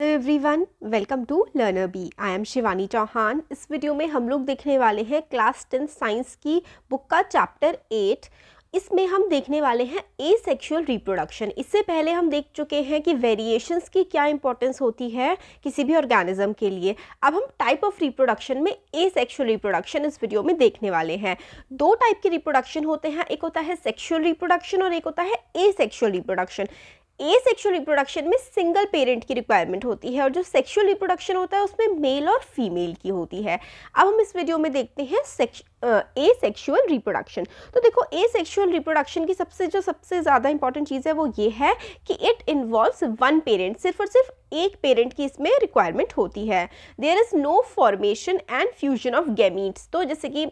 Everyone, welcome to learner B. I am Shivani Chauhan. इस video में हम लोग देखने वाले हैं क्लास 10 साइंस की बुक का चैप्टर 8। इसमें हम देखने वाले हैं एसेक्सुअल रिप्रोडक्शन। इससे पहले हम देख चुके हैं कि वेरिएशंस की क्या इंपॉर्टेंस होती है किसी भी ऑर्गेनिज्म के लिए। अब हम टाइप ऑफ रिप्रोडक्शन में एसेक्सुअल रिप्रोडक्शन इस वीडियो में देखने वाले हैं। दो टाइप के रिप्रोडक्शन होते हैं, एक होता है सेक्सुअल रिप्रोडक्शन और एक होता है एसेक्सुअल रिप्रोडक्शन। एसेक्सुअल रिप्रोडक्शन में सिंगल पेरेंट की रिक्वायरमेंट होती है और जो सेक्सुअल रिप्रोडक्शन होता है उसमें मेल और फीमेल की होती है। अब हम इस वीडियो में देखते हैं एसेक्सुअल रिप्रोडक्शन। तो देखो, एसेक्सुअल रिप्रोडक्शन की सबसे ज़्यादा इंपॉर्टेंट चीज़ है वो ये है कि इट इन्वॉल्व्स वन पेरेंट। सिर्फ और सिर्फ एक पेरेंट की इसमें रिक्वायरमेंट होती है। There is no formation and fusion of gametes. तो जैसे कि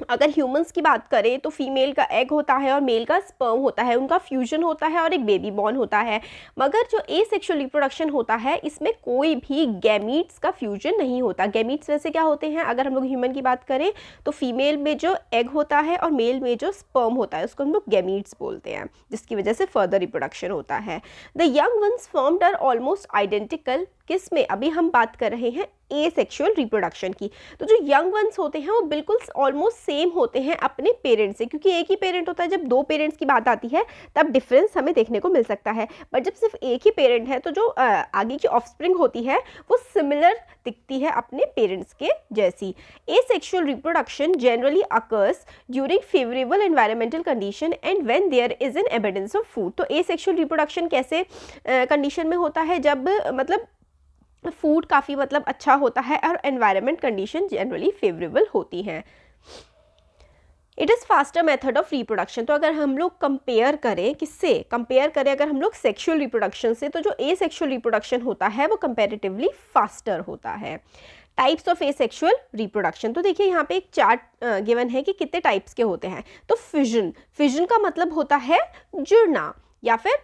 अगर ह्यूमंस की बात करें तो फीमेल का एग होता है और मेल का स्पर्म होता है, उनका फ्यूजन होता है और एक बेबी बॉर्न होता है। मगर जो एसेक्सुअल रिप्रोडक्शन होता है इसमें कोई भी गैमीट्स का फ्यूजन नहीं होता। गैमीट्स वैसे क्या होते हैं, अगर हम लोग ह्यूमन की बात करें तो फीमेल में जो एग होता है और मेल में जो स्पर्म होता है उसको हम लोग गैमीट्स बोलते हैं, जिसकी वजह से फर्दर रिप्रोडक्शन होता है। The young ones formed are almost identical. किस में? अभी हम बात कर रहे हैं एसेक्सुअल रिप्रोडक्शन की। तो जो यंग वंस होते हैं वो बिल्कुल ऑलमोस्ट सेम होते हैं अपने पेरेंट्स से, क्योंकि एक ही पेरेंट होता है। जब दो पेरेंट्स की बात आती है तब डिफरेंस हमें देखने को मिल सकता है, बट जब सिर्फ एक ही पेरेंट है तो जो आगे की ऑफस्प्रिंग होती है वो सिमिलर दिखती है अपने पेरेंट्स के जैसी। Asexual reproduction generally occurs during favourable environmental condition and when there is an abundance of food. तो एसेक्सुअल रिप्रोडक्शन कैसे कंडीशन में होता है? जब मतलब फूड काफ़ी अच्छा होता है और एनवायरनमेंट कंडीशन जनरली फेवरेबल होती हैं। It is faster method of reproduction. तो अगर हम लोग कंपेयर करें, किससे कंपेयर करें? अगर हम लोग सेक्सुअल रिप्रोडक्शन से, तो जो एसेक्सुअल रिप्रोडक्शन होता है वो कंपैरेटिवली फास्टर होता है। Types of asexual reproduction. तो देखिए यहाँ पे एक चार्ट गिवन है कि कितने टाइप्स के होते हैं। तो फिजन का मतलब होता है जुड़ना, या फिर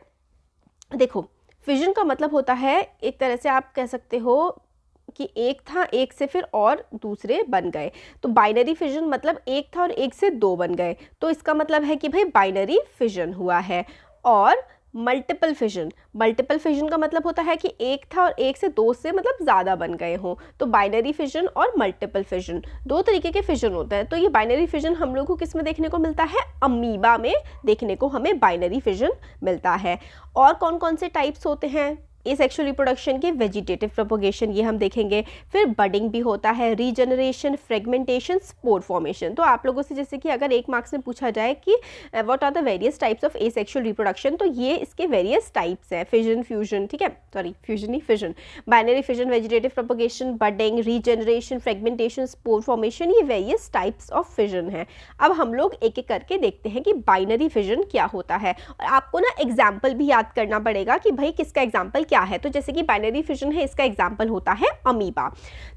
देखो, फिजन का मतलब होता है, एक तरह से आप कह सकते हो कि एक था, एक से फिर और दूसरे बन गए। तो बाइनरी फिजन मतलब एक था और एक से दो बन गए, तो इसका मतलब है कि भाई बाइनरी फिजन हुआ है। और मल्टीपल फिजन का मतलब होता है कि एक था और एक से दो से ज़्यादा बन गए हों। तो बाइनरी फिजन और मल्टीपल फिजन दो तरीके के फिजन होते हैं। तो ये बाइनरी फिजन हम लोग को किस में देखने को मिलता है? अमीबा में देखने को हमें बाइनरी फिजन मिलता है। और कौन कौन से टाइप्स होते हैं एसेक्सुअल रिप्रोडक्शन के? वेजिटेटिव प्रोपोगेशन, ये हम देखेंगे। फिर बडिंग भी होता है, रीजनरेशन, फ्रेगमेंटेशन, स्पोर फॉर्मेशन। तो आप लोगों से जैसे कि अगर एक मार्क्स में पूछा जाए कि what are the various types of asexual reproduction, तो ये इसके वेरियस टाइप्स हैं। फिजन, फ्यूजन, ठीक है, सॉरी फ्यूजन नहीं, fission, binary fission, vegetative propagation, budding, regeneration, fragmentation, spore formation, ये वेरियस टाइप्स ऑफ फिजन है। अब हम लोग एक एक करके देखते हैं कि बाइनरी फिजन क्या होता है। और आपको ना एग्जाम्पल भी याद करना पड़ेगा कि भाई किसका एग्जाम्पल क्या है। तो जैसे कि बाइनरी फिजन है, इसका एग्जांपल होता है अमीबा।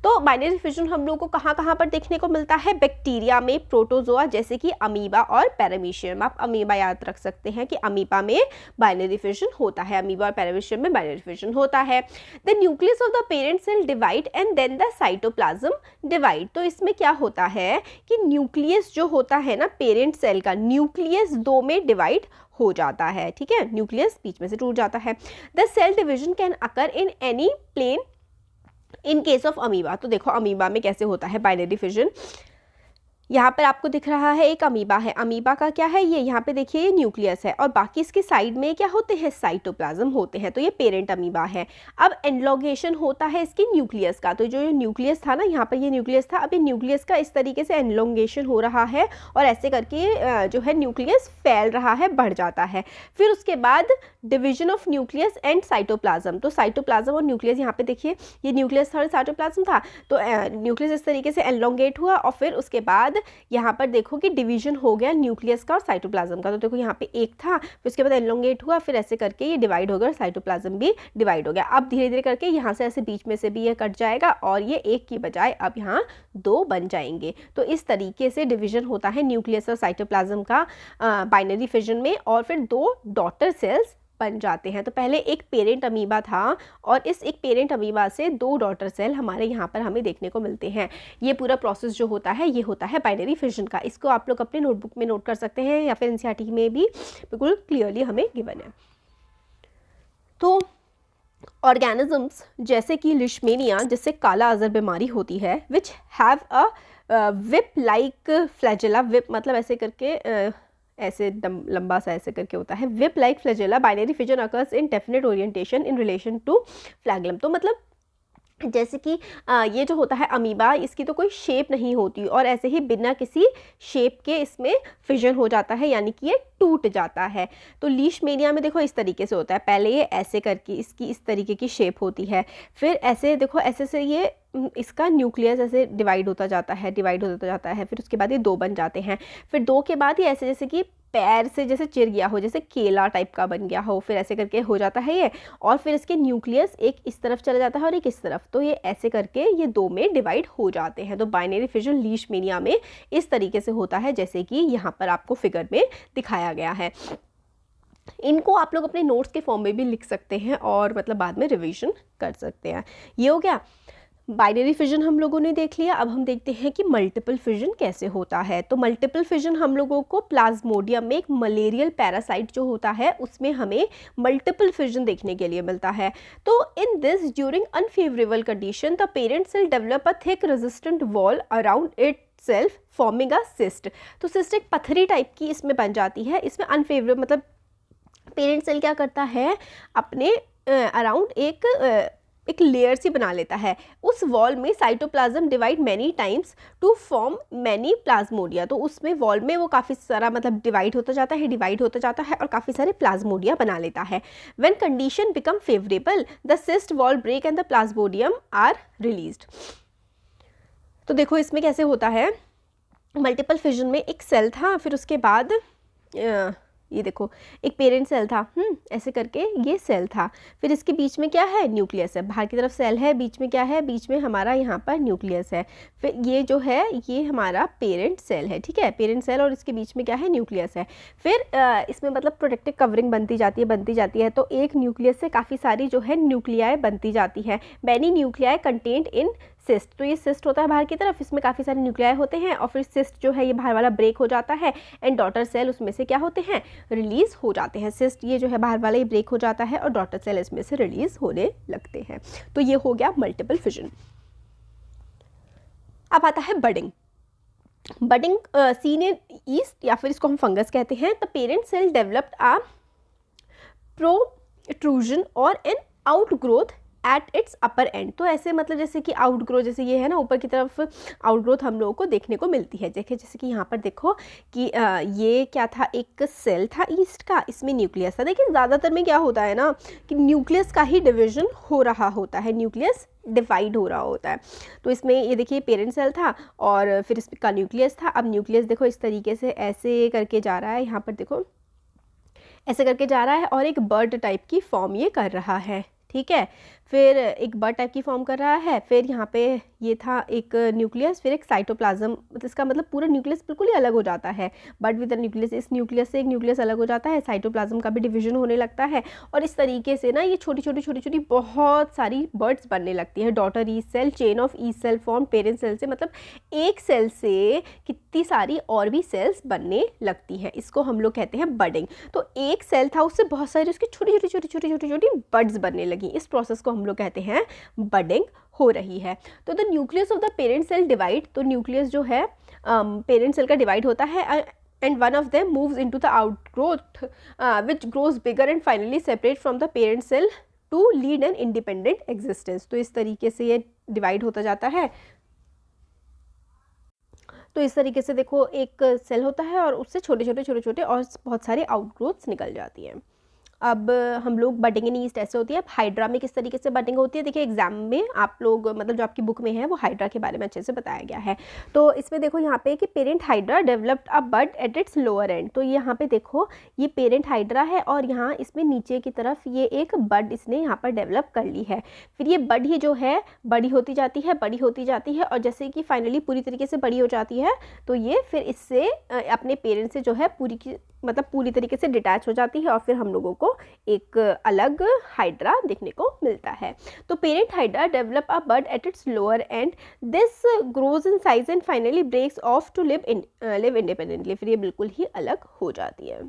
तो बाइनरी फिजन हम लोग को कहाँ कहाँ पर देखने को मिलता है? बैक्टीरिया में, प्रोटोजोआ जैसे कि अमीबा और पैरामीशियम। आप अमीबा याद रख सकते हैं कि अमीबा में बाइनरी फिजन होता है, अमीबा और पैरामीशियम में बाइनरी फिजन होता है। The nucleus of the parent cell divide and then the cytoplasm divide. तो इसमें क्या होता है कि न्यूक्लियस जो होता है ना पेरेंट सेल का, न्यूक्लियस दो में डिवाइड हो जाता है, ठीक है, न्यूक्लियस बीच में से टूट जाता है। The cell division can occur in any plane in case of amoeba. तो देखो अमीबा में कैसे होता है बाइनरी फिजन। यहाँ पर आपको दिख रहा है एक अमीबा है, अमीबा का क्या है, ये यहाँ पे देखिए ये न्यूक्लियस है और बाकी इसके साइड में क्या होते हैं? साइटोप्लाज्म होते हैं। तो ये पेरेंट अमीबा है। अब एनलोगेशन होता है इसके न्यूक्लियस का। तो जो न्यूक्लियस था ना, यहाँ पर ये न्यूक्लियस था, अब ये न्यूक्लियस का इस तरीके से एनलोंगेशन हो रहा है और ऐसे करके जो है न्यूक्लियस फैल रहा है, बढ़ जाता है। फिर उसके बाद division of nucleus and cytoplasm. तो साइटोप्लाज्म और न्यूक्लियस, यहाँ पे देखिए ये न्यूक्लियस था और साइटोप्लाज्म था। तो न्यूक्लियस इस तरीके से एनलोंगेट हुआ और फिर उसके बाद यहाँ पर देखो कि डिवीजन हो गया न्यूक्लियस का और साइटोप्लाज्म का। तो देखो यहाँ पे एक था, फिर उसके बाद एलोंगेट हुआ, फिर ऐसे करके ये डिवाइड हो गया और साइटोप्लाज्म भी डिवाइड हो गया। अब धीरे धीरे करके यहाँ से ऐसे बीच में से भी ये कट जाएगा और ये एक की बजाय अब यहाँ दो बन जाएंगे। तो इस तरीके से डिवीजन होता है न्यूक्लियस और साइटोप्लाज्म का बाइनरी फिजन में, और फिर दो डॉटर सेल्स बन जाते हैं। तो पहले एक पेरेंट अमीबा था और इस एक पेरेंट अमीबा से दो डॉटर सेल हमारे यहाँ पर हमें देखने को मिलते हैं। ये पूरा प्रोसेस जो होता है ये होता है बाइनरी फिजन का। इसको आप लोग अपने नोटबुक में नोट कर सकते हैं या फिर एनसीईआरटी में भी बिल्कुल क्लियरली हमें गिवन है। तो ऑर्गेनिजम्स जैसे कि लिशमेनिया, जिससे काला अज़र बीमारी होती है, विच have a whip like flagella, whip मतलब ऐसे करके ऐसे लंबा सा ऐसे करके होता है, whip like flagella, binary fission occurs in definite orientation in relation to flagellum. तो मतलब जैसे कि ये जो होता है अमीबा, इसकी तो कोई शेप नहीं होती और ऐसे ही बिना किसी शेप के इसमें फिजन हो जाता है, यानी कि ये टूट जाता है। तो लीशमेनिया में देखो इस तरीके से होता है, पहले ये ऐसे करके इसकी इस तरीके की शेप होती है, फिर ऐसे देखो ऐसे से ये इसका न्यूक्लियस ऐसे डिवाइड होता जाता है, फिर उसके बाद ये दो बन जाते हैं, फिर दो के बाद ये ऐसे जैसे कि पैर से जैसे चिर गया हो, जैसे केला टाइप का बन गया हो, फिर ऐसे करके हो जाता है ये, और फिर इसके न्यूक्लियस एक इस तरफ चला जाता है और एक इस तरफ, तो ये ऐसे करके ये दो में डिवाइड हो जाते हैं। तो बाइनरी फिजन लीशमेनिया में इस तरीके से होता है, जैसे कि यहाँ पर आपको फिगर में दिखाया गया है। इनको आप लोग अपने नोट्स के फॉर्म में भी लिख सकते हैं और मतलब बाद में रिवीजन कर सकते हैं। ये हो गया बाइनरी फिजन, हम लोगों ने देख लिया। अब हम देखते हैं कि मल्टीपल फिजन कैसे होता है। तो मल्टीपल फिजन हम लोगों को प्लाज्मोडियम में एक मलेरियल पैरासाइट जो होता है उसमें हमें मल्टीपल फिजन देखने के लिए मिलता है। तो in this during unfavourable condition the parent cell develop a thick resistant wall around itself forming a cyst. तो सिस्ट एक पत्थरी टाइप की इसमें बन जाती है। इसमें अनफेवरेबल मतलब पेरेंट सेल क्या करता है, अपने अराउंड एक लेयर सी बना लेता है। उस वॉल में cytoplasm divide many times to form many plasmodia. तो उसमें वॉल में वो काफ़ी सारा मतलब डिवाइड होता जाता है और काफ़ी सारे प्लाज्मोडिया बना लेता है। When condition become favourable the cyst wall break and the plasmodium are released. तो देखो इसमें कैसे होता है, मल्टीपल फिजन में एक सेल था, फिर उसके बाद ये देखो एक पेरेंट सेल था, ऐसे करके ये सेल था, फिर इसके बीच में क्या है, न्यूक्लियस है, बाहर की तरफ सेल है, बीच में क्या है, बीच में हमारा यहाँ पर न्यूक्लियस है, फिर ये जो है ये हमारा पेरेंट सेल है, ठीक है, पेरेंट सेल, और इसके बीच में क्या है, न्यूक्लियस है। फिर इसमें मतलब प्रोटेक्टिव कवरिंग बनती जाती है, तो एक न्यूक्लियस से काफ़ी सारी जो है न्यूक्लियाई बनती जाती है। Many nuclei content in cyst. तो ये सिस्ट होता है बाहर की तरफ, इसमें काफ़ी सारे न्यूक्लियाई होते हैं, और फिर सिस्ट जो है ये बाहर वाला ब्रेक हो जाता है एंड डॉटर सेल उसमें से क्या होते हैं, रिलीज हो जाते हैं। सिस्ट ये जो है बाहर वाला ये ब्रेक हो जाता है और डॉटर सेल इसमें से रिलीज होने लगते हैं। तो ये हो गया मल्टीपल फिजन। अब आता है budding. Budding seen in yeast, या फिर इसको हम फंगस कहते हैं। The parent cell developed a protrusion और an outgrowth at its upper end. तो ऐसे मतलब जैसे कि आउटग्रोथ, जैसे ये है ना ऊपर की तरफ आउटग्रोथ हम लोगों को देखने को मिलती है। देखिए जैसे कि यहाँ पर देखो कि ये क्या था, एक सेल था ईस्ट का, इसमें न्यूक्लियस था। देखिए ज़्यादातर में क्या होता है ना कि न्यूक्लियस का ही डिवीजन हो रहा होता है, न्यूक्लियस डिवाइड हो रहा होता है। तो इसमें ये देखिए पेरेंट सेल था और फिर इसका न्यूक्लियस था। अब न्यूक्लियस देखो इस तरीके से ऐसे करके जा रहा है, यहाँ पर देखो ऐसे करके जा रहा है और एक बर्ड टाइप की फॉर्म ये कर रहा है, ठीक है, फिर एक बर्ड टाइप की फॉर्म कर रहा है। फिर यहाँ पे ये था एक न्यूक्लियस, फिर एक साइटोप्लाज्म, मतलब इसका मतलब पूरा न्यूक्लियस बिल्कुल ही अलग हो जाता है। बट विद द न्यूक्लियस, इस न्यूक्लियस से एक न्यूक्लियस अलग हो जाता है, साइटोप्लाज्म का भी डिवीजन होने लगता है, और इस तरीके से ना ये छोटी छोटी बहुत सारी बर्ड्स बनने लगती है। Daughter yeast cell, chain of yeast cell form parent cell से, मतलब एक सेल से कितनी सारी और भी सेल्स बनने लगती हैं, इसको हम लोग कहते हैं बडिंग। तो एक सेल था उससे बहुत सारी उसकी छोटी छोटी बड्स बनने लगी, इस प्रोसेस को हम लोग कहते हैं बडिंग हो रही है। तो the nucleus of the parent cell divide, तो न्यूक्लियस जो है पेरेंट सेल का डिवाइड होता है and one of them moves into the outgrowth which grows bigger and finally separate from the parent cell to lead an independent existence। तो इस तरीके से ये डिवाइड होता जाता है। तो इस तरीके से देखो एक सेल होता है और उससे छोटे छोटे और बहुत सारे आउटग्रोथ्स निकल जाती हैं। अब हम लोग बडिंग इन ईस्ट ऐसे होती है। अब हाइड्रा में किस तरीके से बडिंग होती है, देखिए एग्जाम में आप लोग मतलब जो आपकी बुक में है वो हाइड्रा के बारे में अच्छे से बताया गया है। तो इसमें देखो यहाँ पे कि parent hydra developed a bud at its lower end. तो यहाँ पे देखो ये पेरेंट हाइड्रा है और यहाँ इसमें नीचे की तरफ ये एक बड इसने यहाँ पर डेवलप कर ली है। फिर ये बड ही जो है बड़ी होती जाती है और जैसे कि फाइनली पूरी तरीके से बड़ी हो जाती है तो ये फिर इससे अपने पेरेंट से जो है पूरी तरीके से डिटैच हो जाती है और फिर हम लोगों को एक अलग हाइड्रा देखने को मिलता है। तो parent hydra develop a bud at its lower end, this grows in size and finally breaks off to live independently. फिर ये बिल्कुल ही अलग हो जाती है।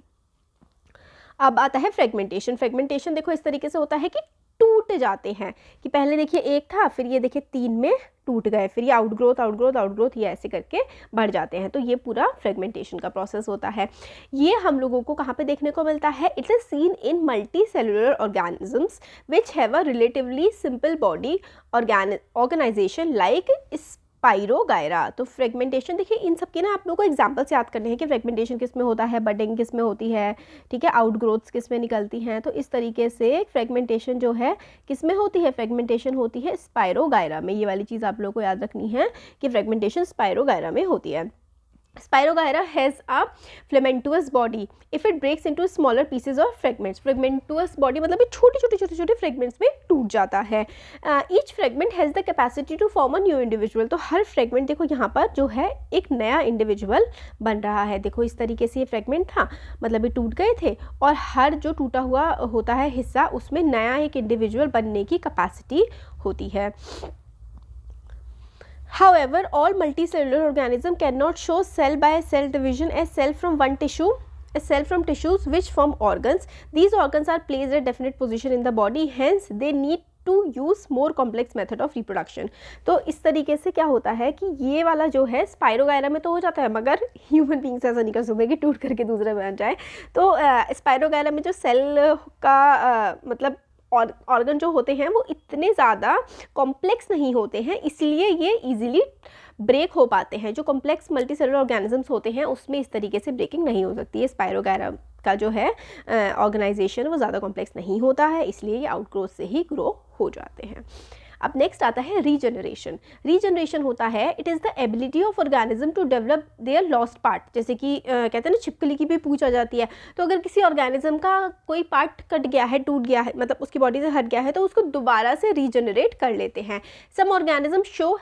अब आता है फ्रेगमेंटेशन। फ्रेगमेंटेशन देखो इस तरीके से होता है कि टूट जाते हैं, कि पहले देखिए एक था, फिर ये देखिए 3 में टूट गए, फिर ये आउटग्रोथ आउटग्रोथ आउटग्रोथ ये ऐसे करके बढ़ जाते हैं। तो ये पूरा फ्रेगमेंटेशन का प्रोसेस होता है। ये हम लोगों को कहाँ पे देखने को मिलता है? It is seen in multicellular organisms which have a relatively simple body organisation like spirogyra. तो फ्रेगमेंटेशन देखिए, इन सब के ना आप लोगों को एग्जाम्पल्स याद करने हैं कि फ्रेगमेंटेशन किस में होता है, बडिंग किस में होती है, ठीक है, आउटग्रोथ्स किस में निकलती हैं। तो इस तरीके से फ्रेगमेंटेशन जो है किस में होती है? फ्रेगमेंटेशन होती है स्पाइरोगायरा में। ये वाली चीज़ आप लोगों को याद रखनी है कि फ्रेगमेंटेशन स्पाइरोगायरा में होती है। Spirogyra has a filamentous body. If it breaks into smaller pieces or fragments, fragmentous body मतलब ये छोटे fragments में टूट जाता है। Each fragment has the capacity to form a new individual. तो हर fragment देखो यहाँ पर जो है एक नया individual बन रहा है। देखो इस तरीके से ये fragment था, मतलब ये टूट गए थे, और हर जो टूटा हुआ होता है हिस्सा, उसमें नया एक individual बनने की capacity होती है। However, all multicellular organisms cannot show cell by cell division as cell from one tissue, as cell from tissues which form organs. These organs are placed at definite position in the body, hence they need to use more complex method of reproduction. तो इस तरीके से क्या होता है कि ये वाला जो है स्पाइरोगायरा में तो हो जाता है, मगर ह्यूमन बींग्स ऐसा नहीं कर सकते कि टूट करके दूसरे बन जाए। तो स्पाइरोगायरा में जो सेल का मतलब ऑर्गन जो होते हैं वो इतने ज़्यादा कॉम्प्लेक्स नहीं होते हैं, इसलिए ये इजीली ब्रेक हो पाते हैं। जो कॉम्प्लेक्स मल्टी सेलुलर ऑर्गेनिजम्स होते हैं उसमें इस तरीके से ब्रेकिंग नहीं हो सकती है। स्पाइरोगायरा का जो है ऑर्गेनाइजेशन वो ज़्यादा कॉम्प्लेक्स नहीं होता है, इसलिए ये आउटग्रोथ से ही ग्रो हो जाते हैं। अब नेक्स्ट आता है रीजनरेशन। रीजनरेशन होता है, it is the ability of organism to develop their lost part. जैसे कि कहते हैं ना, छिपकली की भी पूछ आ जाती है, तो अगर किसी ऑर्गेनिज्म का कोई पार्ट कट गया है, टूट गया है, मतलब उसकी बॉडी से हट गया है, तो उसको दोबारा से रीजनरेट कर लेते हैं। Some organism show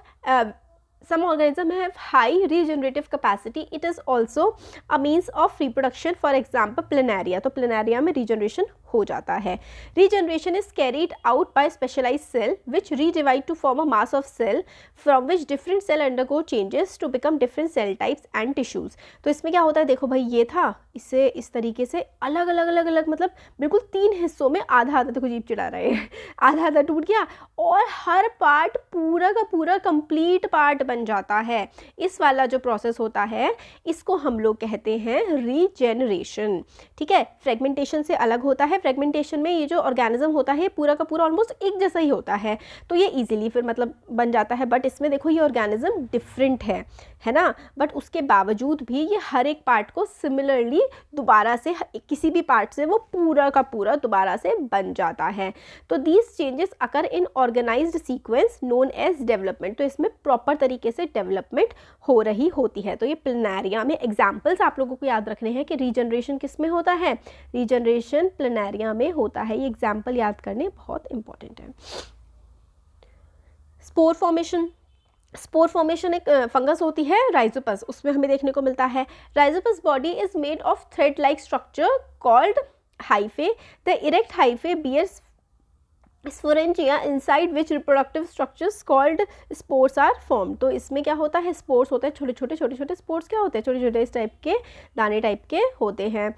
some organisms have high regenerative capacity. It is also a means of reproduction. For example, planaria. तो planaria में regeneration हो जाता है। Regeneration is carried out by specialized cell which redivide to form a mass of cell from which different cell undergo changes to become different cell types and tissues. तो इसमें क्या होता है, देखो भाई ये था, इससे इस तरीके से अलग अलग अलग अलग मतलब बिल्कुल 3 हिस्सों में आधा आधा, देखो जीभ चिढ़ा रहे हैं, आधा आधा टूट गया और हर पार्ट पूरा का पूरा कंप्लीट पार्ट बन जाता है। इस वाला जो प्रोसेस होता है इसको हम लोग कहते हैं रीजेनरेशन। ठीक है, फ्रेगमेंटेशन से अलग होता है। फ्रेगमेंटेशन में ये जो ऑर्गेनिज्म होता है पूरा का पूरा ऑलमोस्ट एक जैसा ही होता है, तो ये इजीली फिर मतलब बन जाता है। बट इसमें देखो ये ऑर्गेनिज्म डिफरेंट है ना, बट उसके बावजूद भी ये हर एक पार्ट को सिमिलरली दोबारा से किसी भी पार्ट से वो पूरा का पूरा दोबारा से बन जाता है। तो these changes occur in organised sequence known as development. तो इसमें प्रॉपर तरीके से डेवलपमेंट हो रही होती है। तो ये प्लेनेरिया में एग्जाम्पल्स आप लोगों को याद रखने हैं कि रीजनरेशन किस में होता है, रीजनरेशन प्लेनेरिया में होता है। ये एग्जाम्पल याद करने बहुत इंपॉर्टेंट है। Spore formation. स्पोर फॉर्मेशन एक फंगस होती है राइजोपस, उसमें हमें देखने को मिलता है। Rhizopus body is made of thread like structure called hyphae. The erect hyphae bears sporangia inside which reproductive structures called spores are form. तो इसमें क्या होता है, स्पोर्स होते हैं, छोटे छोटे स्पोर्स क्या होते हैं, छोटे छोटे इस टाइप के दाने टाइप के होते हैं।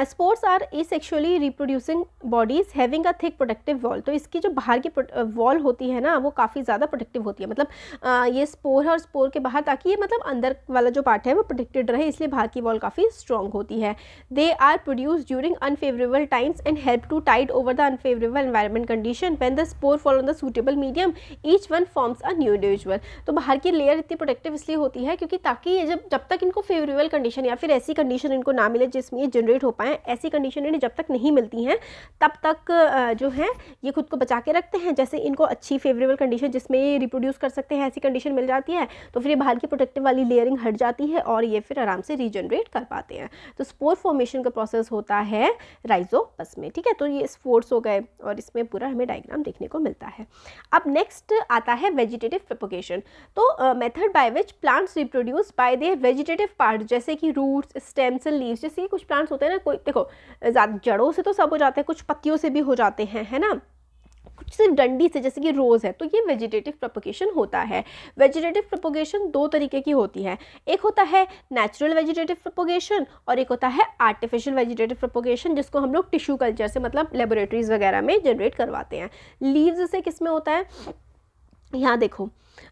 Spores are asexually reproducing bodies having a thick protective wall. तो इसकी जो बाहर की वॉल होती है ना वो काफ़ी ज़्यादा प्रोटेक्टिव होती है, मतलब ये स्पोर है और स्पोर के बाहर, ताकि ये मतलब अंदर वाला जो पार्ट है वो प्रोटेक्टेड रहे, इसलिए बाहर की वॉल काफ़ी स्ट्रॉन्ग होती है। They are produce during unfavourable times and help to tide over the unfavourable environment condition. When the spore fall on the suitable medium, each one forms a new individual. तो बाहर की layer इतनी protective इसलिए होती है क्योंकि ताकि ये जब तक इनको फेवरेबल कंडीशन या फिर ऐसी कंडीशन इनको ना मिले जिसमें ये जनरेट हो पाए, ऐसी कंडीशन इन्हें जब तक नहीं मिलती हैं तब तक जो है ये खुद को बचा के रखते हैं। जैसे इनको अच्छी फेवरेबल कंडीशन जिसमें ये रिप्रोड्यूस कर सकते हैं ऐसी कंडीशन मिल जाती है तो फिर ये बाहर की प्रोटेक्टिव वाली लेयरिंग हट जाती है और ये फिर आराम से रीजनरेट कर पाते हैं। तो स्पोर फॉर्मेशन का प्रोसेस होता है राइजोपस में। ठीक है, तो ये स्पोर्स हो गए और इसमें पूरा हमें डायग्राम देखने को मिलता है। अब नेक्स्ट आता है वेजिटेटिव प्रोपगेशन। तो method by which plants reproduce by there vegetative part, जैसे कि रूट्स, स्टेम्स एंड लीव्स। जैसे कुछ प्लांट्स होते हैं ना, कोई देखो जड़ों से तो सब हो जाते हैं, कुछ पत्तियों से भी हो जाते हैं, है ना। सिर्फ डंडी से, जैसे कि रोज़ है, तो ये वेजिटेटिव प्रोपगेशन होता है। वेजिटेटिव प्रोपगेशन दो तरीके की होती है, एक होता है नेचुरल वेजिटेटिव प्रोपगेशन और एक होता है आर्टिफिशियल वेजिटेटिव प्रोपगेशन, जिसको हम लोग टिश्यू कल्चर से, मतलब लेबोरेटरीज वगैरह में जनरेट करवाते हैं। लीव्स से किस में होता है, यहाँ देखो,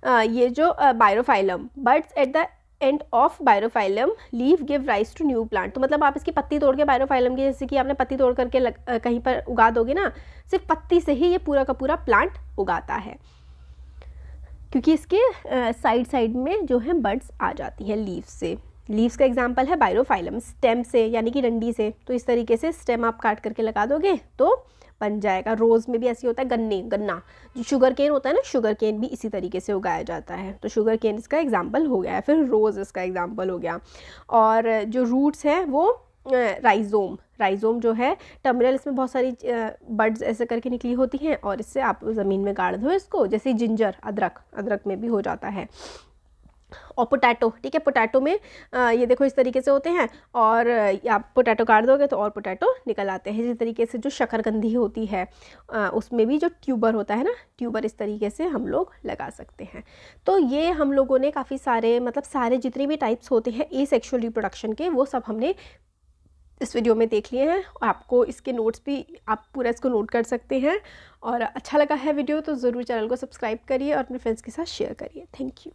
ये जो Bryophyllum, buds at the end of Bryophyllum leaf give rise to new plant. तो मतलब आप इसकी पत्ती तोड़ के बायरोफाइलम की, जैसे कि आपने पत्ती तोड़ करके कहीं पर उगा दोगे ना, सिर्फ पत्ती से ही ये पूरा का पूरा प्लांट उगाता है, क्योंकि इसके साइड में जो है बर्ड्स आ जाती हैं लीव से। लीव्स का एग्जाम्पल है बायरोफाइलम। स्टेम से यानी कि डंडी से, तो इस तरीके से स्टेम आप काट करके लगा दोगे तो बन जाएगा। रोज़ में भी ऐसे होता है, गन्ना जो शुगर केन होता है ना, शुगर केन भी इसी तरीके से उगाया जाता है। तो शुगर केन इसका एग्जाम्पल हो गया है, फिर रोज़ इसका एग्जाम्पल हो गया। और जो रूट्स हैं वो राइजोम जो है टर्मिनल, इसमें बहुत सारी बड्स ऐसे करके निकली होती हैं और इससे आप ज़मीन में गाड़ दो इसको, जैसे जिंजर, अदरक में भी हो जाता है। और पोटैटो, ठीक है, पोटैटो में ये देखो इस तरीके से होते हैं, और आप पोटैटो काट दोगे तो और पोटैटो निकल आते हैं। इसी तरीके से जो शकरकंदी होती है उसमें भी जो ट्यूबर होता है ना, ट्यूबर इस तरीके से हम लोग लगा सकते हैं। तो ये हम लोगों ने काफ़ी सारे, मतलब सारे जितने भी टाइप्स होते हैं एसेक्सुअल रिप्रोडक्शन के, वो सब हमने इस वीडियो में देख लिए हैं। और आपको इसके नोट्स भी, आप पूरा इसको नोट कर सकते हैं। और अच्छा लगा है वीडियो तो ज़रूर चैनल को सब्सक्राइब करिए और अपने फ्रेंड्स के साथ शेयर करिए। Thank you.